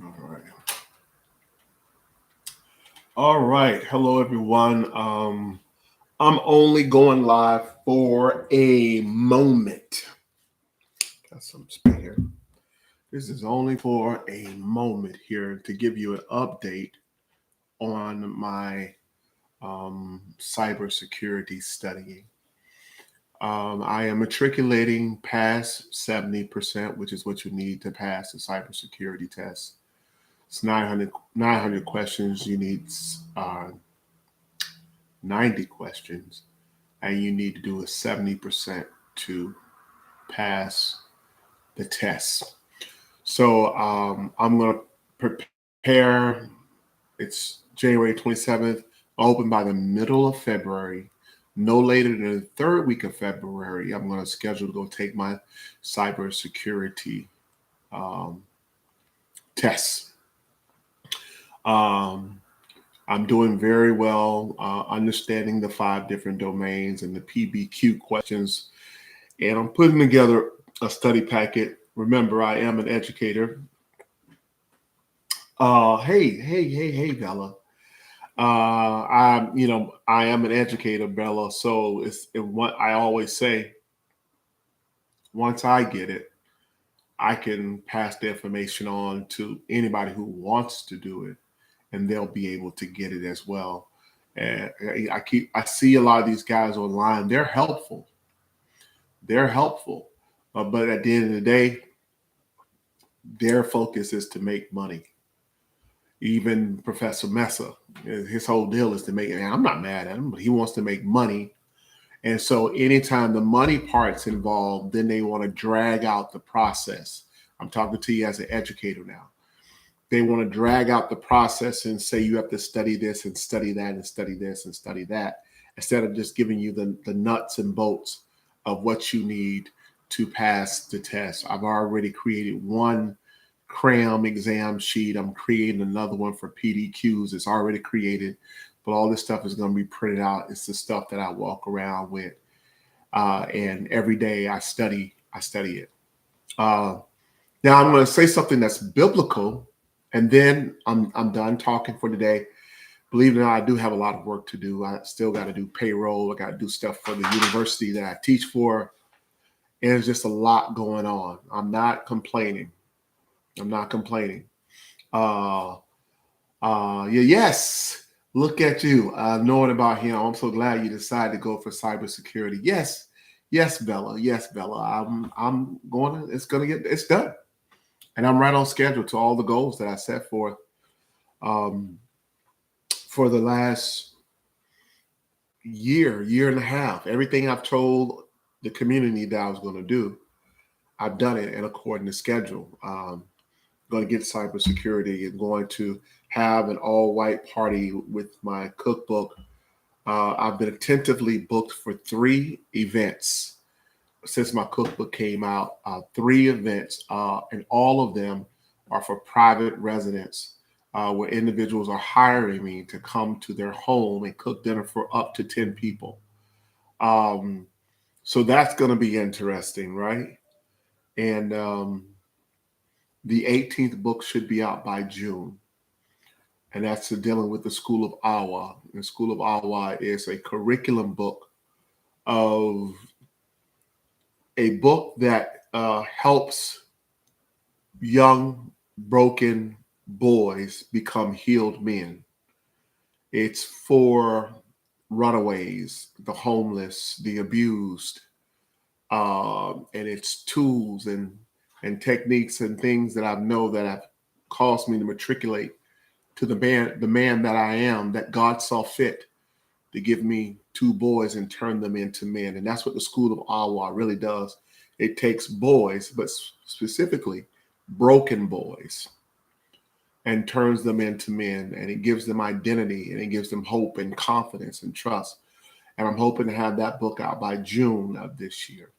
All right. All right. Hello, everyone. I'm only going live for a moment. Got some speed here. This is only for a moment here to give you an update on my cybersecurity studying. I am matriculating past 70%, which is what you need to pass the cybersecurity test. It's 900 questions. You need uh, 90 questions, and you need to do a 70% to pass the test. So I'm going to prepare. It's January 27th. Open by the middle of February. No later than the third week of February, I'm going to schedule to go take my cybersecurity um, tests. Um, I'm doing very well, understanding the five different domains and the PBQ questions. And I'm putting together a study packet. Remember, I am an educator. Hey, Bella. I am an educator, Bella. So what I always say. Once I get it, I can pass the information on to anybody who wants to do it, and they'll be able to get it as well. And I see a lot of these guys online. They're helpful. They're helpful, but at the end of the day, their focus is to make money. Even Professor Mesa, his whole deal is to make. And I'm not mad at him, but he wants to make money. And so, anytime the money part's involved, then they want to drag out the process. I'm talking to you as an educator now. They want to drag out the process and say you have to study this and study that and study this and study that, instead of just giving you the nuts and bolts of what you need to pass the test. I've already created one cram exam sheet. I'm creating another one for PDQs. It's already created, but all this stuff is going to be printed out. It's the stuff that I walk around with, and every day I study. I study it. Uh, Now I'm going to say something that's biblical, and then I'm done talking for today. Believe it or not, I do have a lot of work to do. I still got to do payroll. I got to do stuff for the university that I teach for, and there's just a lot going on. I'm not complaining. I'm not complaining. Uh, yeah, yes. Look at you, knowing about him. I'm so glad you decided to go for cybersecurity. Yes, yes, Bella. Yes, Bella. I'm going to. It's going to get. It's done, and I'm right on schedule to all the goals that I set forth um, for the last year and a half. Everything I've told the community that I was going to do, I've done it and according to schedule. Going to get cybersecurity and going to have an all-white party with my cookbook. I've been attentively booked for 3 events since my cookbook came out. 3 events, and all of them are for private residents, where individuals are hiring me to come to their home and cook dinner for up to 10 people. Um, so that's going to be interesting, right? And the 18th book should be out by June, and that's dealing with the School of Awa. The School of Awa is a curriculum book of a book that helps young broken boys become healed men. It's for runaways, the homeless, the abused, and it's tools and techniques and things that I know that have caused me to matriculate to the man that I am, that God saw fit to give me 2 boys and turn them into men. And that's what the School of Awa really does. It takes boys, but specifically broken boys, and turns them into men. And it gives them identity, and it gives them hope and confidence and trust. And I'm hoping to have that book out by June of this year.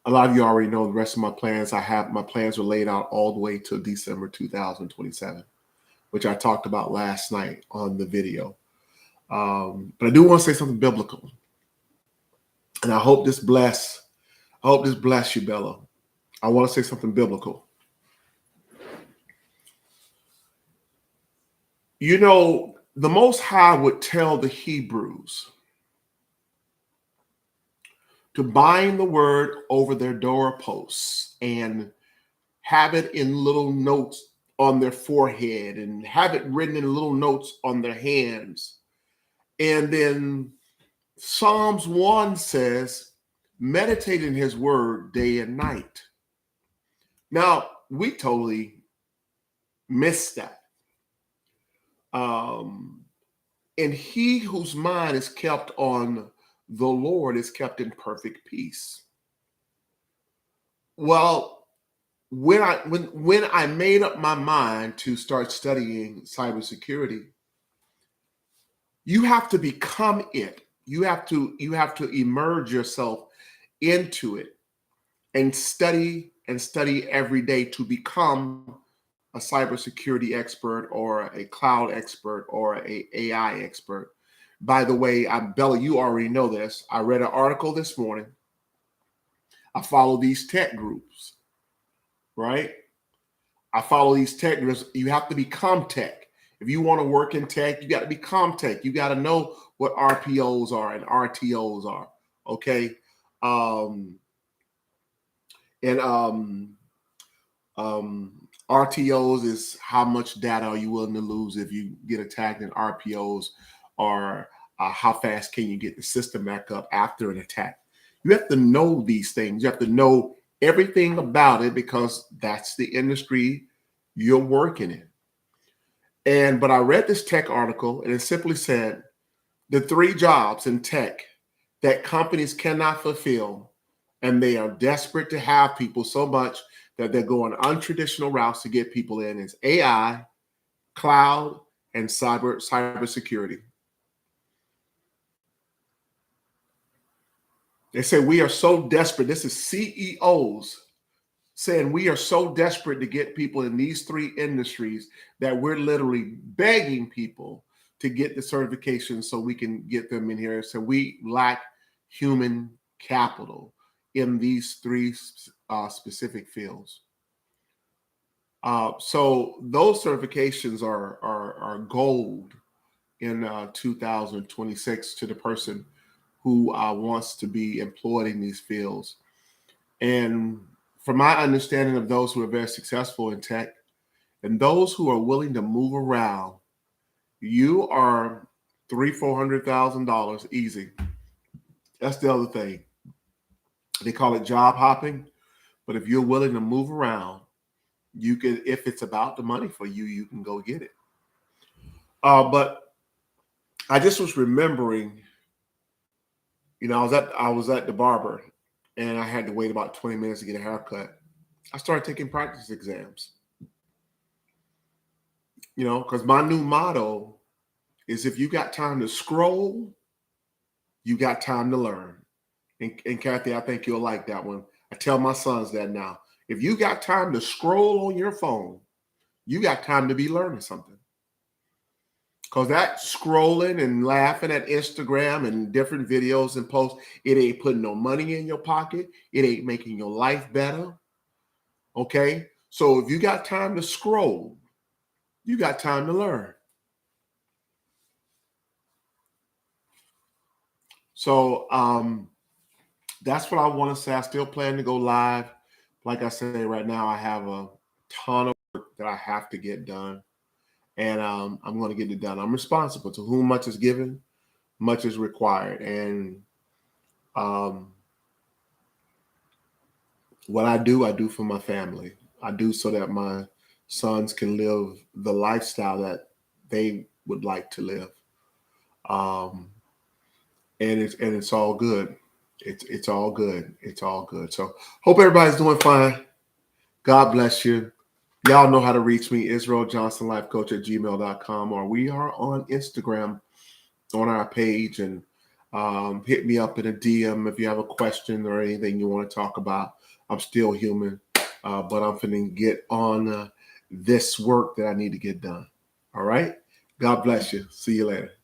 A lot of you already know the rest of my plans. My plans are laid out all the way to December 2027, which I talked about last night on the video. But I do want to say something biblical, and I hope this bless you, Bella. I want to say something biblical. You know, the Most High would tell the Hebrews to bind the word over their doorposts and have it in little notes on their forehead and have it written in little notes on their hands. And then Psalms 1 says, meditate in his word day and night. Now, we totally missed that. And he whose mind is kept on the Lord is kept in perfect peace. Well, when I made up my mind to start studying cybersecurity, you have to become it. You have to immerse yourself into it and study every day to become a cybersecurity expert or a cloud expert or a AI expert. By the way, Bella, you already know this. I read an article this morning. I follow these tech groups, right? I follow these tech groups. You have to become tech. If you want to work in tech, you got to become tech. You got to know what RPOs are and RTOs are. Okay. RTOs is how much data are you willing to lose if you get attacked, and RPOs are how fast can you get the system back up after an attack. You have to know these things. You have to know everything about it because that's the industry you're working in. But I read this tech article and it simply said the 3 jobs in tech that companies cannot fulfill, and they are desperate to have people so much that they're going untraditional routes to get people in, is AI, cloud, and cybersecurity. They say we are so desperate. This is CEOs saying we are so desperate to get people in these 3 industries that we're literally begging people to get the certification so we can get them in here. So we lack human capital in these 3 specific fields. So those certifications are gold in 2026 to the person who wants to be employed in these fields. And from my understanding of those who are very successful in tech and those who are willing to move around, you are $300,000-$400,000 easy. That's the other thing. They call it job hopping, but if you're willing to move around, you can. If it's about the money for you, you can go get it. But I just was remembering, I was at the barber, and I had to wait about 20 minutes to get a haircut. I started taking practice exams. Because my new motto is if you got time to scroll, you got time to learn. And Kathy, I think you'll like that one. I tell my sons that now. If you got time to scroll on your phone, you got time to be learning something. Because that scrolling and laughing at Instagram and different videos and posts, it ain't putting no money in your pocket. It ain't making your life better. Okay? So if you got time to scroll, you got time to learn. So that's what I want to say. I still plan to go live. Like I say, right now I have a ton of work that I have to get done. And I'm going to get it done. I'm responsible. To whom much is given, much is required. And what I do for my family. I do so that my sons can live the lifestyle that they would like to live. And it's all good. It's all good. It's all good. So hope everybody's doing fine. God bless you. Y'all know how to reach me, Israel Johnson Life Coach at gmail.com, or we are on Instagram on our page, and hit me up in a DM if you have a question or anything you want to talk about. I'm still human, but I'm finna get on this work that I need to get done. All right. God bless you. See you later.